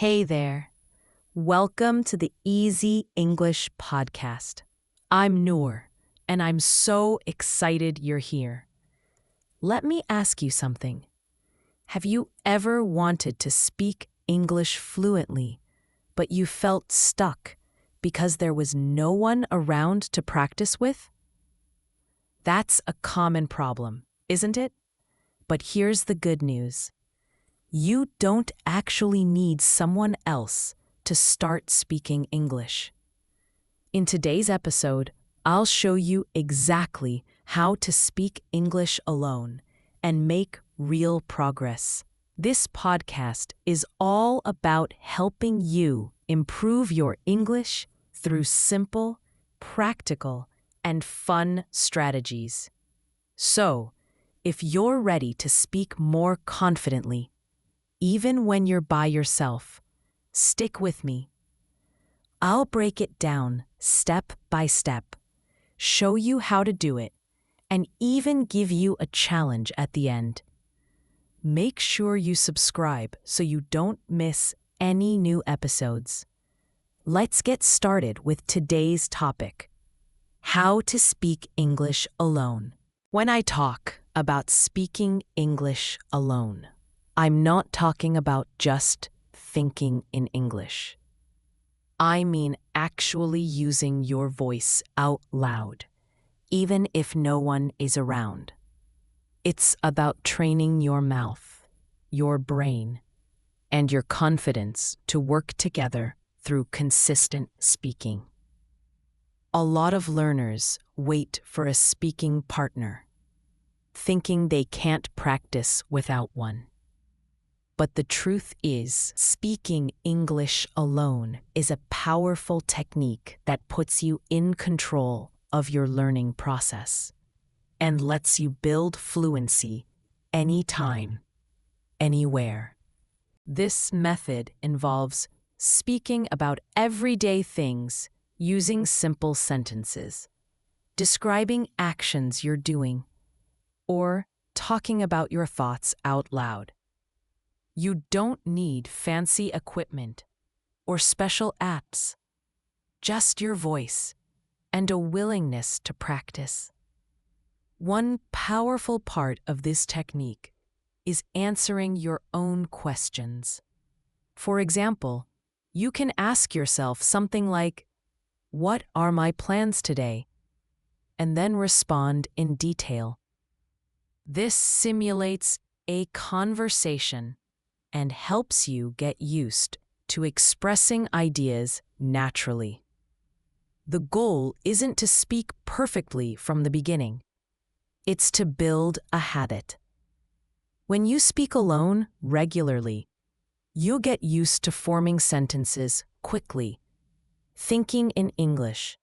Hey there. Welcome to the Easy English Podcast. I'm Noor, and I'm so excited you're here. Let me ask you something. Have you ever wanted to speak English fluently, but you felt stuck because there was no one around to practice with? That's a common problem, isn't it? But here's the good news. You don't actually need someone else to start speaking English. In today's episode, I'll show you exactly how to speak English alone and make real progress. This podcast is all about helping you improve your English through simple, practical, and fun strategies. So, if you're ready to speak more confidently, even when you're by yourself, stick with me. I'll break it down step by step, show you how to do it, and even give you a challenge at the end. Make sure you subscribe so you don't miss any new episodes. Let's get started with today's topic: how to speak English alone. When I talk about speaking English alone, I'm not talking about just thinking in English. I mean actually using your voice out loud, even if no one is around. It's about training your mouth, your brain, and your confidence to work together through consistent speaking. A lot of learners wait for a speaking partner, thinking they can't practice without one. But the truth is, speaking English alone is a powerful technique that puts you in control of your learning process and lets you build fluency anytime, anywhere. This method involves speaking about everyday things using simple sentences, describing actions you're doing, or talking about your thoughts out loud. You don't need fancy equipment or special apps, just your voice and a willingness to practice. One powerful part of this technique is answering your own questions. For example, you can ask yourself something like, "What are my plans today?" and then respond in detail. This simulates a conversation and helps you get used to expressing ideas naturally. The goal isn't to speak perfectly from the beginning. It's to build a habit. When you speak alone regularly, you'll get used to forming sentences quickly, thinking in English,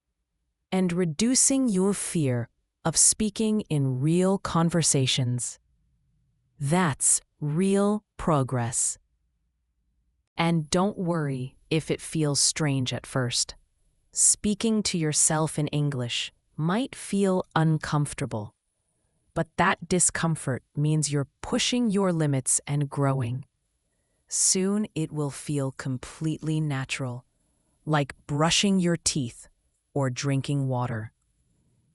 and reducing your fear of speaking in real conversations. That's real progress. And don't worry if it feels strange at first. Speaking to yourself in English might feel uncomfortable, but that discomfort means you're pushing your limits and growing. Soon it will feel completely natural, like brushing your teeth or drinking water.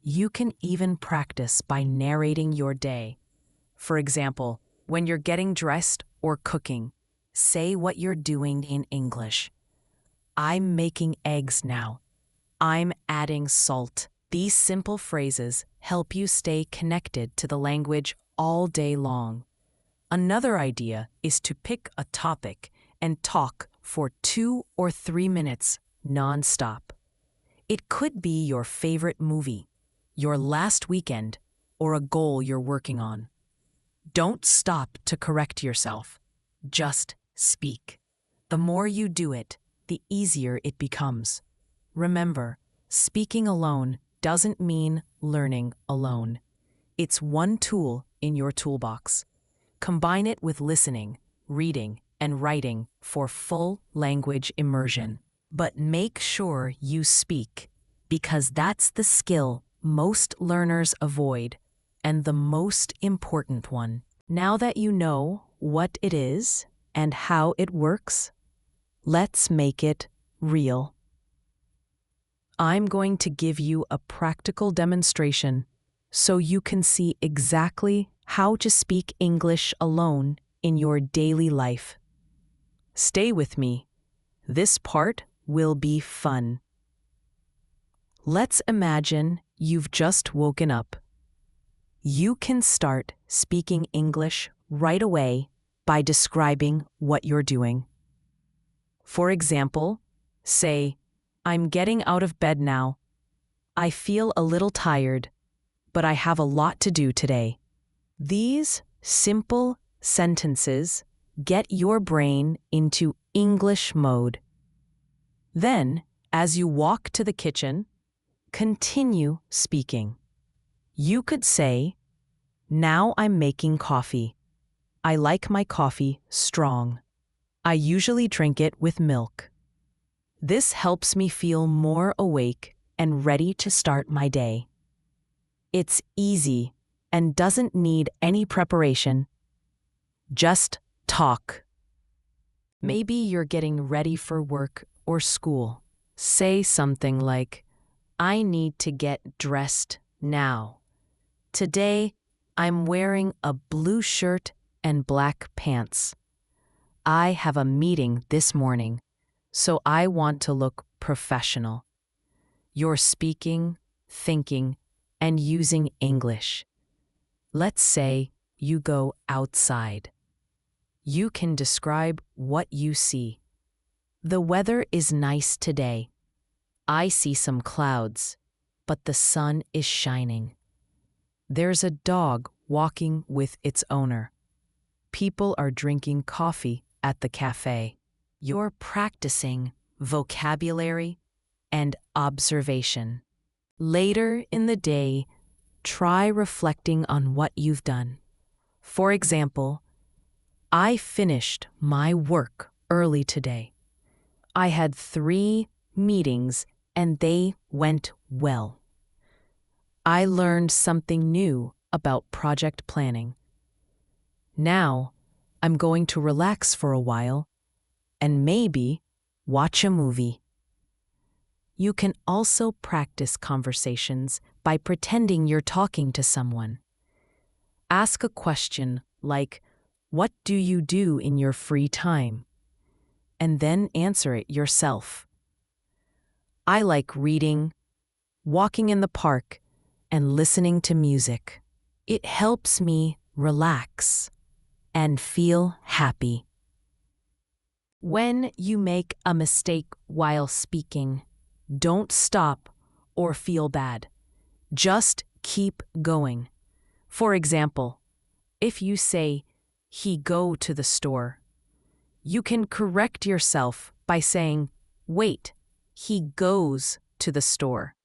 You can even practice by narrating your day. For example, when you're getting dressed or cooking, say what you're doing in English. "I'm making eggs now. I'm adding salt." These simple phrases help you stay connected to the language all day long. Another idea is to pick a topic and talk for 2 or 3 minutes non-stop. It could be your favorite movie, your last weekend, or a goal you're working on. Don't stop to correct yourself. Just speak. The more you do it, the easier it becomes. Remember, speaking alone doesn't mean learning alone. It's one tool in your toolbox. Combine it with listening, reading, and writing for full language immersion. But make sure you speak, because that's the skill most learners avoid and the most important one. Now that you know what it is and how it works, Let's make it real. I'm going to give you a practical demonstration so you can see exactly how to speak English alone in your daily life. Stay with me. This part will be fun. Let's imagine you've just woken up. You can start speaking English right away by describing what you're doing. For example, say, I'm getting out of bed now. I feel a little tired, but I have a lot to do today. These simple sentences get your brain into English mode. Then, as you walk to the kitchen, continue speaking. You could say, now I'm making coffee. I like my coffee strong. I usually drink it with milk. This helps me feel more awake and ready to start my day. It's easy and doesn't need any preparation. Just talk. Maybe you're getting ready for work or school. Say something like, I need to get dressed now. Today, I'm wearing a blue shirt and black pants. I have a meeting this morning, so I want to look professional. You're speaking, thinking, and using English. Let's say you go outside. You can describe what you see. The weather is nice today. I see some clouds, but the sun is shining. There's a dog walking with its owner. People are drinking coffee at the cafe. You're practicing vocabulary and observation. Later in the day, try reflecting on what you've done. For example, I finished my work early today. I had 3 meetings and they went well. I learned something new about project planning. Now, I'm going to relax for a while and maybe watch a movie. You can also practice conversations by pretending you're talking to someone. Ask a question like, what do you do in your free time? And then answer it yourself. I like reading, walking in the park, and listening to music. It helps me relax and feel happy. When you make a mistake while speaking, don't stop or feel bad. Just keep going. For example, if you say, he go to the store, you can correct yourself by saying, wait, he goes to the store.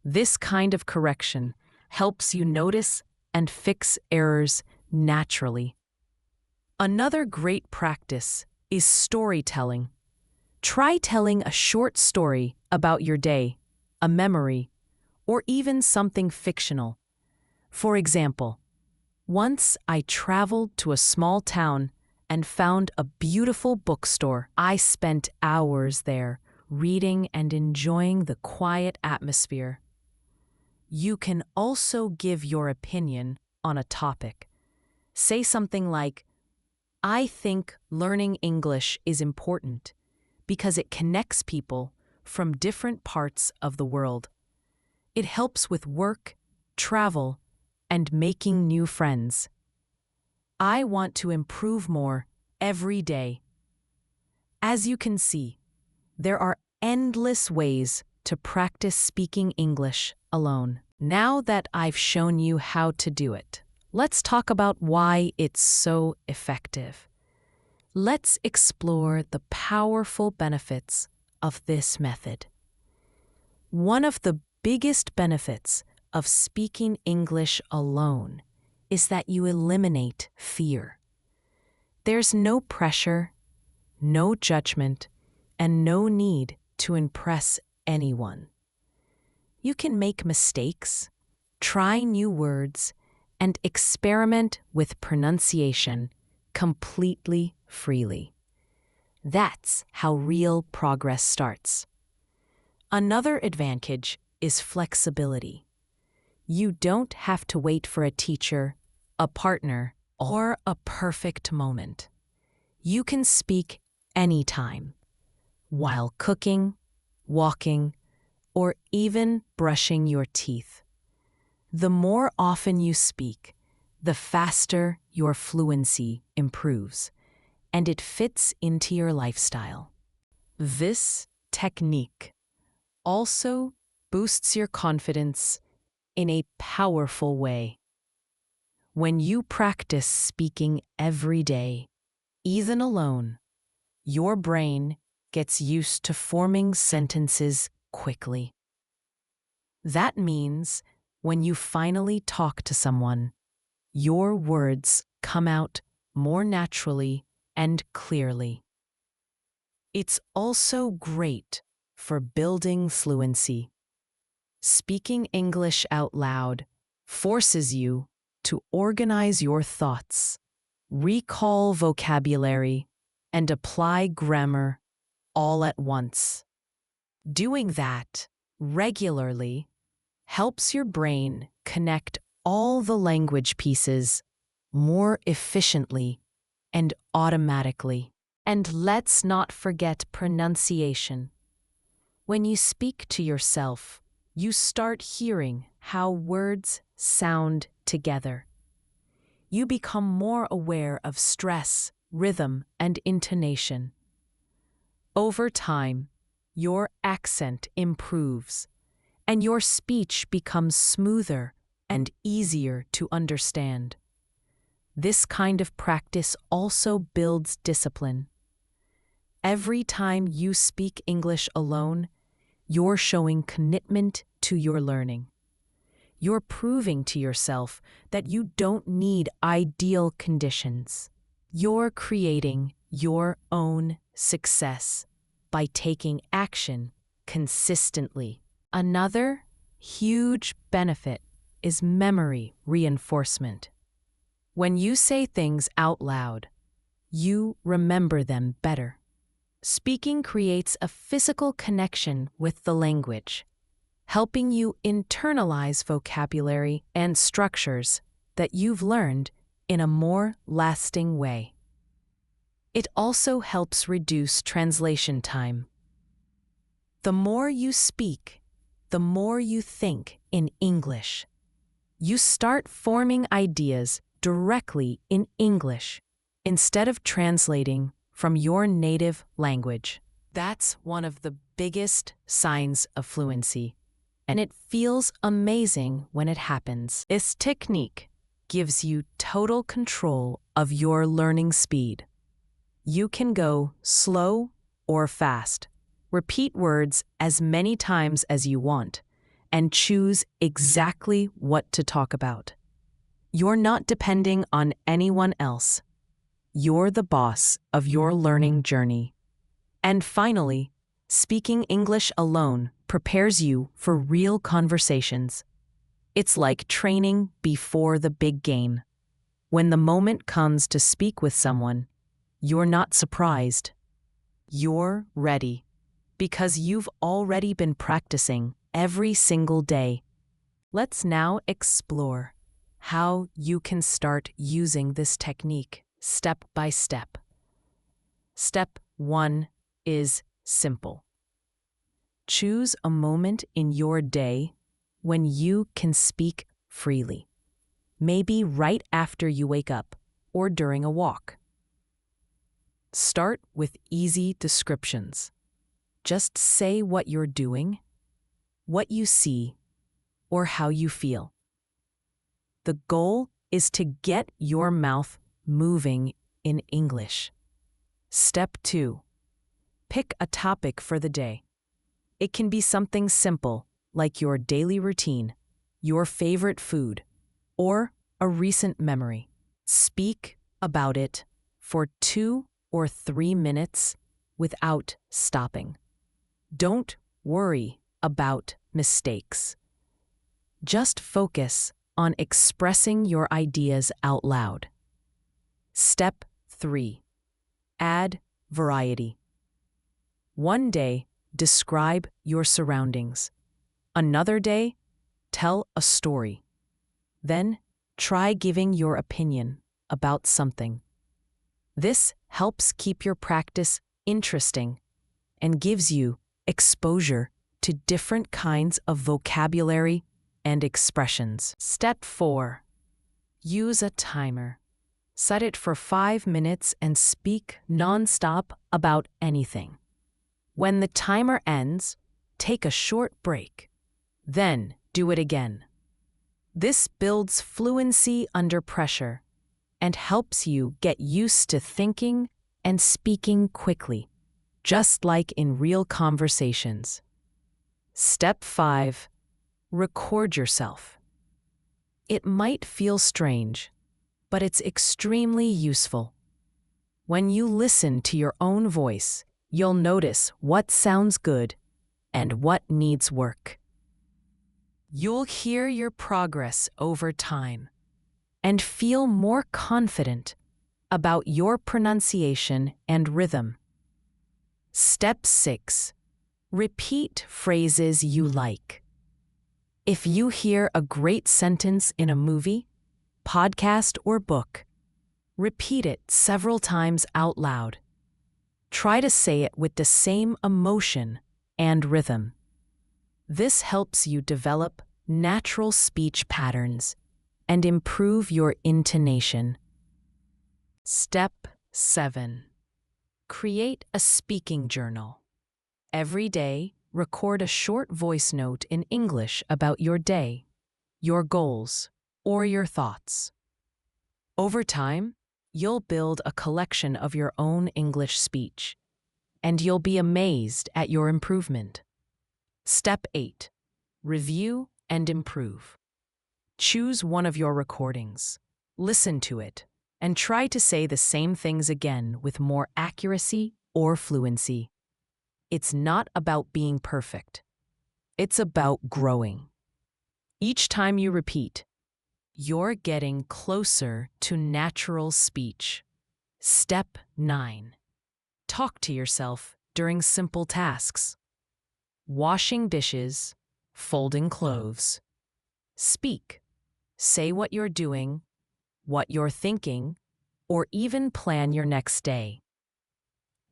This kind of correction helps you notice and fix errors naturally. Another great practice is storytelling. Try telling a short story about your day, a memory, or even something fictional. For example, once I traveled to a small town and found a beautiful bookstore. I spent hours there, reading and enjoying the quiet atmosphere. You can also give your opinion on a topic. Say something like, I think learning English is important because it connects people from different parts of the world. It helps with work, travel, and making new friends. I want to improve more every day. As you can see, there are endless ways to practice speaking English alone. Now that I've shown you how to do it, let's talk about why it's so effective. Let's explore the powerful benefits of this method. One of the biggest benefits of speaking English alone is that you eliminate fear. There's no pressure, no judgment, and no need to impress anyone. You can make mistakes, try new words, and experiment with pronunciation completely freely. That's how real progress starts. Another advantage is flexibility. You don't have to wait for a teacher, a partner, or a perfect moment. You can speak anytime, while cooking, walking, or even brushing your teeth. The more often you speak, the faster your fluency improves, and it fits into your lifestyle. This technique also boosts your confidence in a powerful way. When you practice speaking every day, even alone, your brain gets used to forming sentences quickly. That means when you finally talk to someone, your words come out more naturally and clearly. It's also great for building fluency. Speaking English out loud forces you to organize your thoughts, recall vocabulary, and apply grammar all at once. Doing that regularly helps your brain connect all the language pieces more efficiently and automatically. And let's not forget pronunciation. When you speak to yourself, you start hearing how words sound together. You become more aware of stress, rhythm, and intonation. Over time, your accent improves, and your speech becomes smoother and easier to understand. This kind of practice also builds discipline. Every time you speak English alone, you're showing commitment to your learning. You're proving to yourself that you don't need ideal conditions. You're creating your own success by taking action consistently. Another huge benefit is memory reinforcement. When you say things out loud, you remember them better. Speaking creates a physical connection with the language, helping you internalize vocabulary and structures that you've learned in a more lasting way. It also helps reduce translation time. The more you speak, the more you think in English. You start forming ideas directly in English instead of translating from your native language. That's one of the biggest signs of fluency, and it feels amazing when it happens. This technique gives you total control of your learning speed. You can go slow or fast, repeat words as many times as you want, and choose exactly what to talk about. You're not depending on anyone else. You're the boss of your learning journey. And finally, speaking English alone prepares you for real conversations. It's like training before the big game. When the moment comes to speak with someone, you're not surprised. You're ready, because you've already been practicing every single day. Let's now explore how you can start using this technique step by step. Step 1 is simple. Choose a moment in your day when you can speak freely. Maybe right after you wake up or during a walk. Start with easy descriptions. Just say what you're doing, what you see, or how you feel. The goal is to get your mouth moving in English. Step 2. Pick a topic for the day. It can be something simple, like your daily routine, your favorite food, or a recent memory. Speak about it for 2 or 3 minutes without stopping. Don't worry about mistakes. Just focus on expressing your ideas out loud. Step 3. Add variety. One day, describe your surroundings. Another day, tell a story. Then, try giving your opinion about something. This helps keep your practice interesting and gives you exposure to different kinds of vocabulary and expressions. Step 4. Use a timer. Set it for 5 minutes and speak nonstop about anything. When the timer ends, take a short break. Then do it again. This builds fluency under pressure and helps you get used to thinking and speaking quickly, just like in real conversations. Step 5. Record yourself. It might feel strange, but it's extremely useful. When you listen to your own voice, you'll notice what sounds good and what needs work. You'll hear your progress over time and feel more confident about your pronunciation and rhythm. Step 6. Repeat phrases you like. If you hear a great sentence in a movie, podcast, or book, repeat it several times out loud. Try to say it with the same emotion and rhythm. This helps you develop natural speech patterns and improve your intonation. Step 7. Create a speaking journal. Every day, record a short voice note in English about your day, your goals, or your thoughts. Over time, you'll build a collection of your own English speech, and you'll be amazed at your improvement. Step 8. Review and improve. Choose one of your recordings, listen to it, and try to say the same things again with more accuracy or fluency. It's not about being perfect. It's about growing. Each time you repeat, you're getting closer to natural speech. Step 9. Talk to yourself during simple tasks. Washing dishes, folding clothes. Speak. Say what you're doing, what you're thinking, or even plan your next day.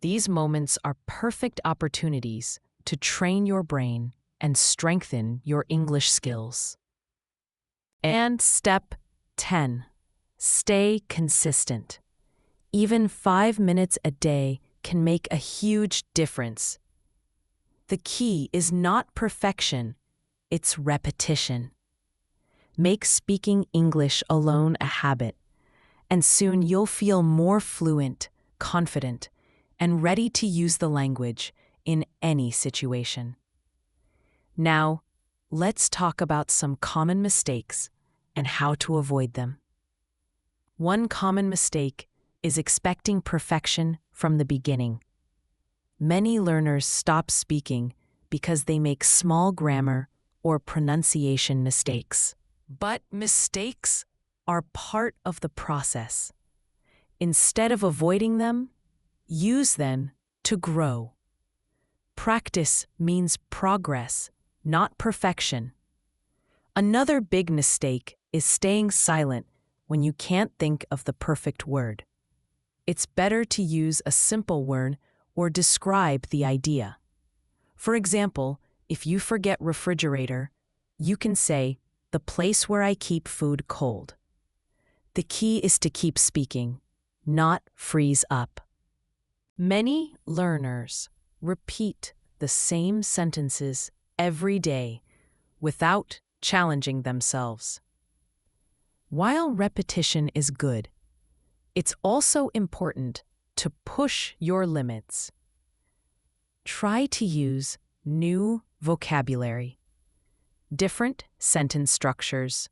These moments are perfect opportunities to train your brain and strengthen your English skills. And step 10. Stay consistent. Even 5 minutes a day can make a huge difference. The key is not perfection, it's repetition. Make speaking English alone a habit, and soon you'll feel more fluent, confident, and ready to use the language in any situation. Now, let's talk about some common mistakes and how to avoid them. One common mistake is expecting perfection from the beginning. Many learners stop speaking because they make small grammar or pronunciation mistakes. But mistakes are part of the process. Instead of avoiding them, use them to grow. Practice means progress, not perfection. Another big mistake is staying silent when you can't think of the perfect word. It's better to use a simple word or describe the idea. For example, if you forget refrigerator, you can say, "the place where I keep food cold." The key is to keep speaking, not freeze up. Many learners repeat the same sentences every day without challenging themselves. While repetition is good, it's also important to push your limits. Try to use new vocabulary, different sentence structures,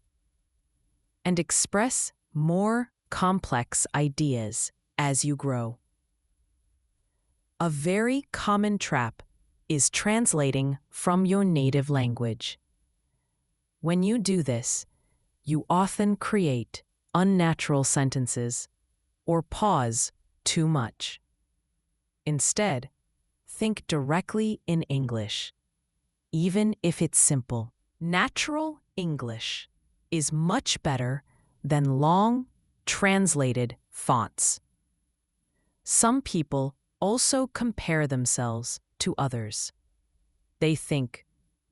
and express more complex ideas as you grow. A very common trap is translating from your native language. When you do this, you often create unnatural sentences or pause too much. Instead, think directly in English, even if it's simple. Natural English is much better than long, translated fonts. Some people also compare themselves to others. They think,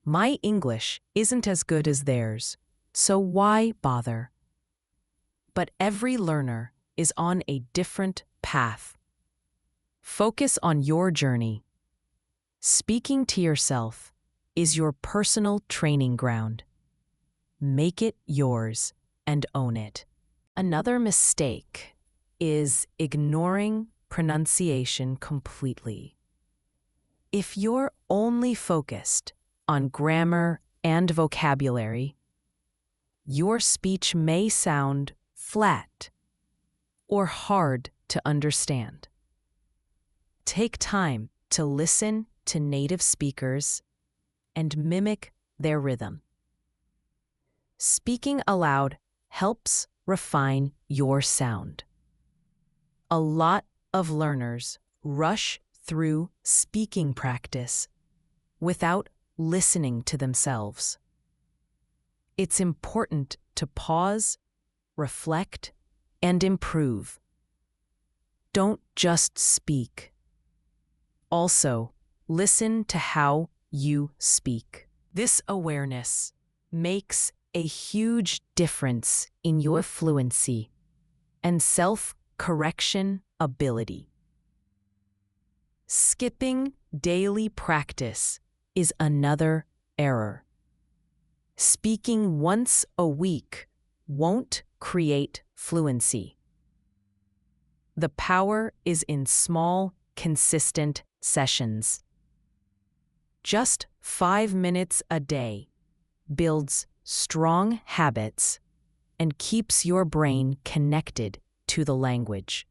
my English isn't as good as theirs, so why bother? But every learner is on a different path. Focus on your journey. Speaking to yourself is your personal training ground. Make it yours and own it. Another mistake is ignoring pronunciation completely. If you're only focused on grammar and vocabulary, your speech may sound flat or hard to understand. Take time to listen to native speakers and mimic their rhythm. Speaking aloud helps refine your sound. A lot of learners rush through speaking practice without listening to themselves. It's important to pause, reflect, and improve. Don't just speak. Also, listen to how you speak. This awareness makes a huge difference in your fluency and self-correction ability. Skipping daily practice is another error. Speaking once a week won't create fluency. The power is in small, consistent sessions. Just 5 minutes a day builds strong habits and keeps your brain connected to the language,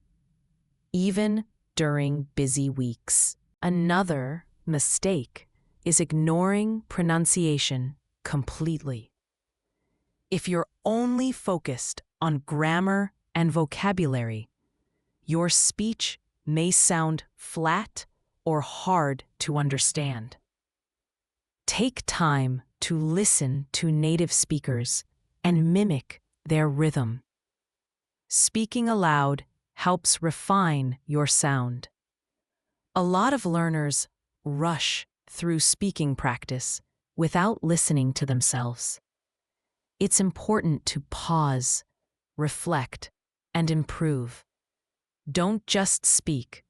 even during busy weeks. Another mistake is ignoring pronunciation completely. If you're only focused on grammar and vocabulary, your speech may sound flat or hard to understand. Take time to listen to native speakers and mimic their rhythm. Speaking aloud helps refine your sound. A lot of learners rush through speaking practice without listening to themselves. It's important to pause, reflect, and improve. Don't just speak.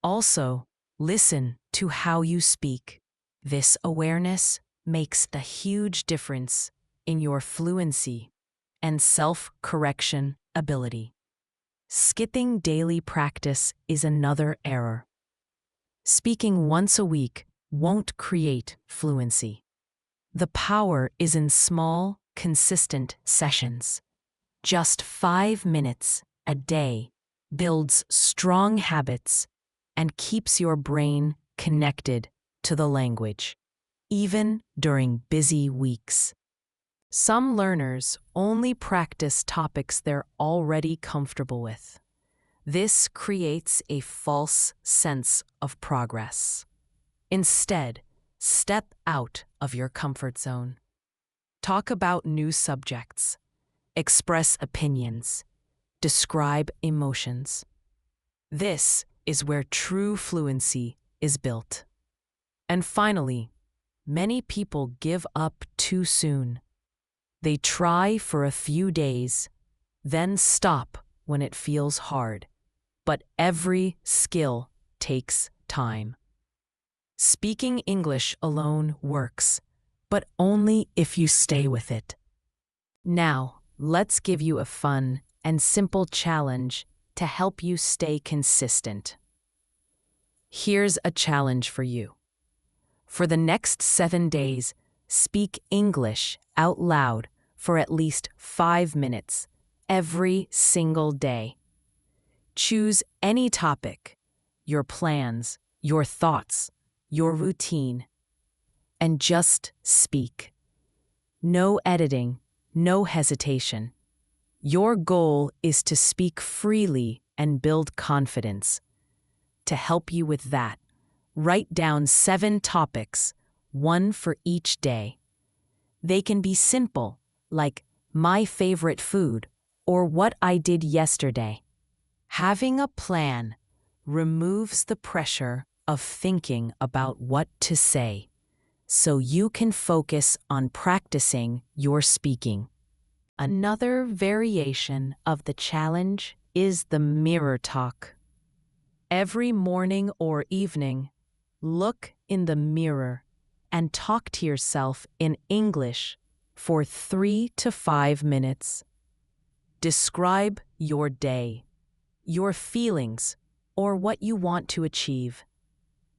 Also, listen to how you speak. This awareness makes a huge difference in your fluency and self-correction ability. Skipping daily practice is another error. Speaking once a week won't create fluency. The power is in small, consistent sessions. Just 5 minutes a day builds strong habits and keeps your brain connected to the language, even during busy weeks. Some learners only practice topics they're already comfortable with. This creates a false sense of progress. Instead, step out of your comfort zone. Talk about new subjects. Express opinions. Describe emotions. This is where true fluency is built. And finally, many people give up too soon. They try for a few days, then stop when it feels hard. But every skill takes time. Speaking English alone works, but only if you stay with it. Now, let's give you a fun and simple challenge to help you stay consistent. Here's a challenge for you. For the next 7 days, speak English out loud for at least 5 minutes every single day. Choose any topic, your plans, your thoughts, your routine, and just speak. No editing, no hesitation. Your goal is to speak freely and build confidence. To help you with that, write down 7 topics, one for each day. They can be simple, like my favorite food or what I did yesterday. Having a plan removes the pressure of thinking about what to say, so you can focus on practicing your speaking. Another variation of the challenge is the mirror talk. Every morning or evening, look in the mirror and talk to yourself in English for 3 to 5 minutes. Describe your day, your feelings, or what you want to achieve.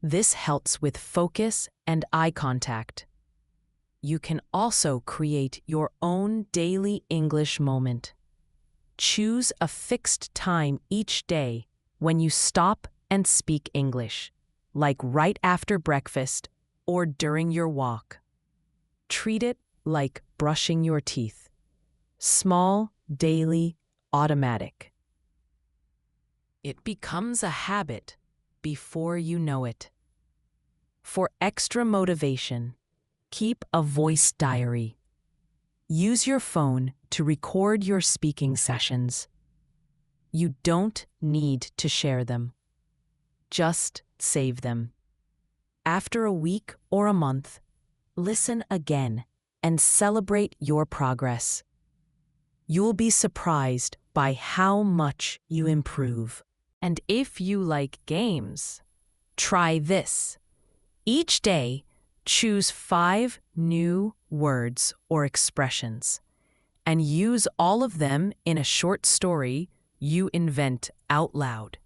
This helps with focus and eye contact. You can also create your own daily English moment. Choose a fixed time each day when you stop and speak English, like right after breakfast or during your walk. Treat it like brushing your teeth. Small, daily, automatic. It becomes a habit before you know it. For extra motivation, keep a voice diary. Use your phone to record your speaking sessions. You don't need to share them. Just save them. After a week or a month, listen again and celebrate your progress. You'll be surprised by how much you improve. And if you like games, try this. Each day, choose 5 new words or expressions and use all of them in a short story you invent out loud.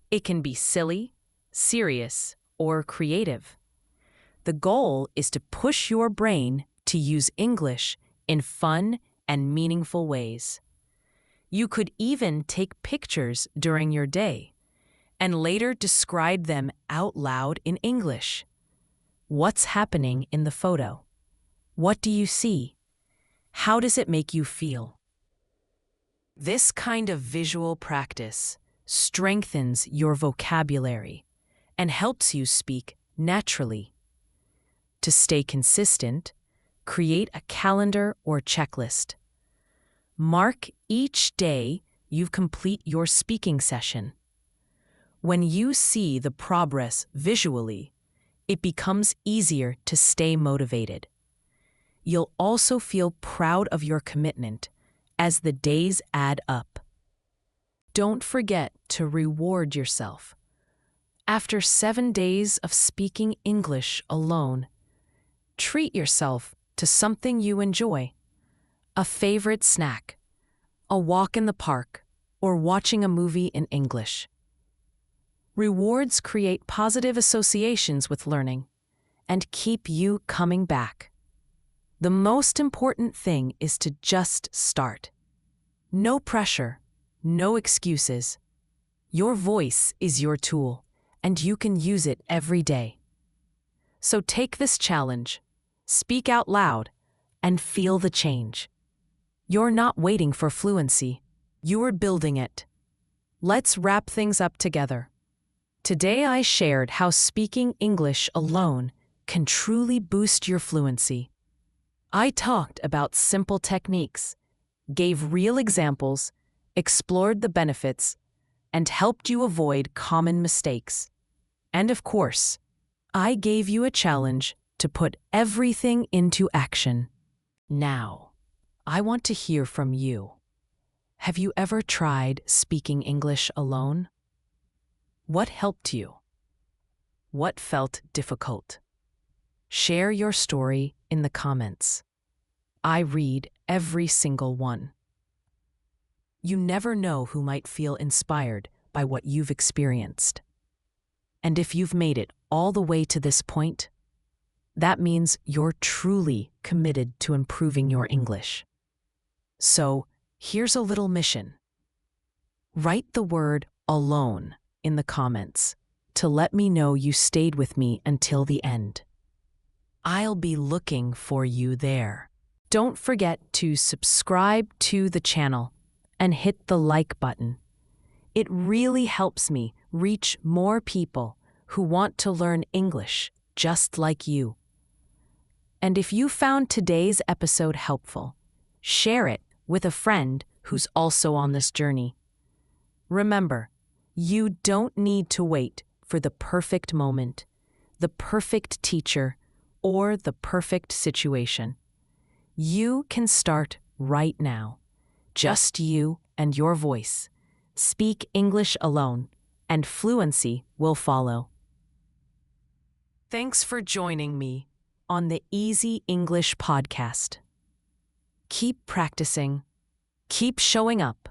It can be silly, serious, or creative. The goal is to push your brain to use English in fun and meaningful ways. You could even take pictures during your day and later describe them out loud in English. What's happening in the photo? What do you see? How does it make you feel? This kind of visual practice strengthens your vocabulary and helps you speak naturally. To stay consistent, create a calendar or checklist. Mark each day you complete your speaking session. When you see the progress visually, it becomes easier to stay motivated. You'll also feel proud of your commitment as the days add up. Don't forget to reward yourself. After 7 days of speaking English alone, treat yourself to something you enjoy. A favorite snack, a walk in the park, or watching a movie in English. Rewards create positive associations with learning and keep you coming back. The most important thing is to just start. No pressure, no excuses. Your voice is your tool, and you can use it every day. So take this challenge, speak out loud, and feel the change. You're not waiting for fluency. You're building it. Let's wrap things up together. Today I shared how speaking English alone can truly boost your fluency. I talked about simple techniques, gave real examples, explored the benefits, and helped you avoid common mistakes. And of course, I gave you a challenge to put everything into action. Now, I want to hear from you. Have you ever tried speaking English alone? What helped you? What felt difficult? Share your story in the comments. I read every single one. You never know who might feel inspired by what you've experienced. And if you've made it all the way to this point, that means you're truly committed to improving your English. So, here's a little mission. Write the word alone in the comments to let me know you stayed with me until the end. I'll be looking for you there. Don't forget to subscribe to the channel and hit the like button. It really helps me reach more people who want to learn English just like you. And if you found today's episode helpful, share it with a friend who's also on this journey. Remember, you don't need to wait for the perfect moment, the perfect teacher, or the perfect situation. You can start right now. Just you and your voice. Speak English alone, and fluency will follow. Thanks for joining me on the Easy English podcast. Keep practicing, keep showing up,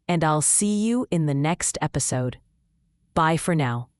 and I'll see you in the next episode. Bye for now.